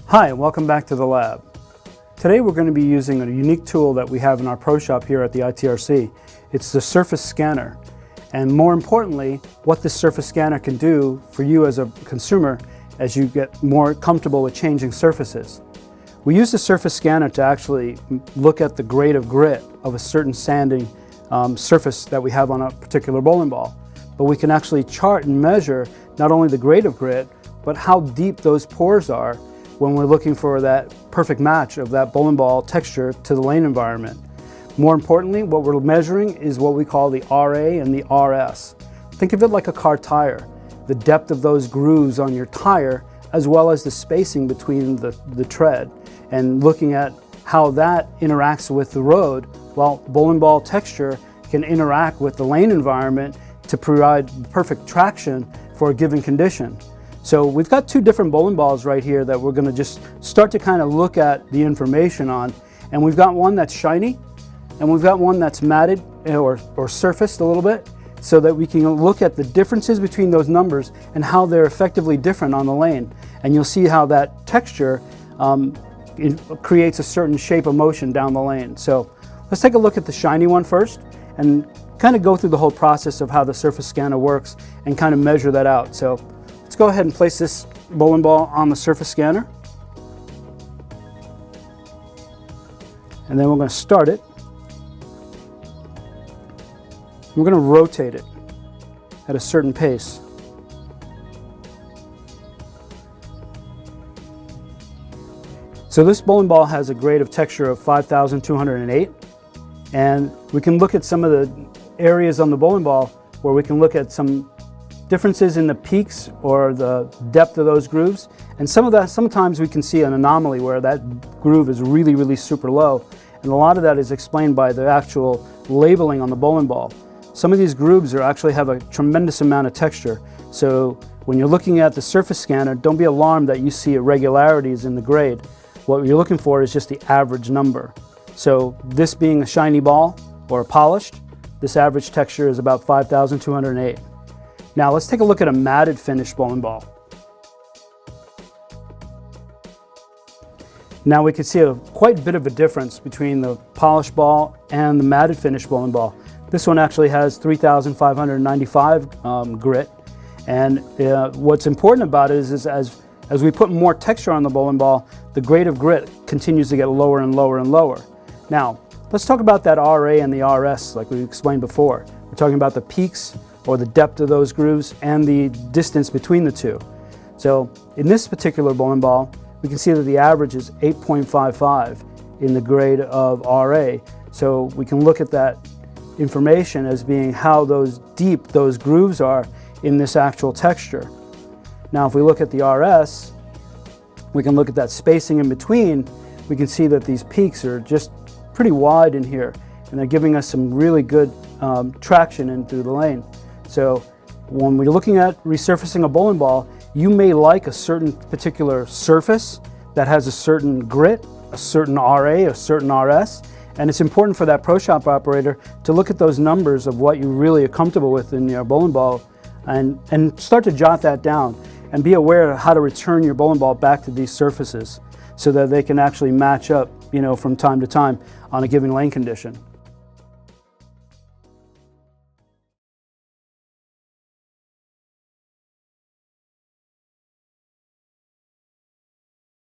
Hi, and welcome back to the lab. Today we're going to be using a unique tool that we have in our pro shop here at the ITRC. It's the surface scanner. And more importantly, what this surface scanner can do for you as a consumer as you get more comfortable with changing surfaces. We use the surface scanner to actually look at the grade of grit of a certain sanding surface that we have on a particular bowling ball. But we can actually chart and measure not only the grade of grit, but how deep those pores are when we're looking for that perfect match of that bowling ball texture to the lane environment. More importantly, what we're measuring is what we call the RA and the RS. Think of it like a car tire, the depth of those grooves on your tire, as well as the spacing between the tread, and looking at how that interacts with the road, while bowling ball texture can interact with the lane environment to provide perfect traction for a given condition. So we've got two different bowling balls right here that we're going to just start to kind of look at the information on. And we've got one that's shiny, and we've got one that's matted or surfaced a little bit, so that we can look at the differences between those numbers and how they're effectively different on the lane. And you'll see how that texture creates a certain shape of motion down the lane. So let's take a look at the shiny one first and kind of go through the whole process of how the surface scanner works and kind of measure that out. So let's go ahead and place this bowling ball on the surface scanner. And then we're going to start it. We're going to rotate it at a certain pace. So this bowling ball has a grade of texture of 5,208. And we can look at some of the areas on the bowling ball where we can look at some differences in the peaks or the depth of those grooves. And sometimes we can see an anomaly where that groove is really, really super low. And a lot of that is explained by the actual labeling on the bowling ball. Some of these grooves actually have a tremendous amount of texture. So when you're looking at the surface scanner, don't be alarmed that you see irregularities in the grade. What you're looking for is just the average number. So this being a shiny ball or a polished, this average texture is about 5,208. Now let's take a look at a matted finish bowling ball. Now we can see quite a bit of a difference between the polished ball and the matted finish bowling ball. This one actually has 3,595 grit, and what's important about it is as we put more texture on the bowling ball, the grade of grit continues to get lower and lower and lower. Now let's talk about that RA and the RS like we explained before. We're talking about the peaks or the depth of those grooves and the distance between the two. So in this particular bowling ball, we can see that the average is 8.55 in the grade of RA. So we can look at that information as being how deep those grooves are in this actual texture. Now if we look at the RS, we can look at that spacing in between. We can see that these peaks are just pretty wide in here, and they're giving us some really good traction in through the lane. So when we're looking at resurfacing a bowling ball, you may like a certain particular surface that has a certain grit, a certain RA, a certain RS, and it's important for that pro shop operator to look at those numbers of what you really are comfortable with in your bowling ball and start to jot that down and be aware of how to return your bowling ball back to these surfaces so that they can actually match up, from time to time on a given lane condition.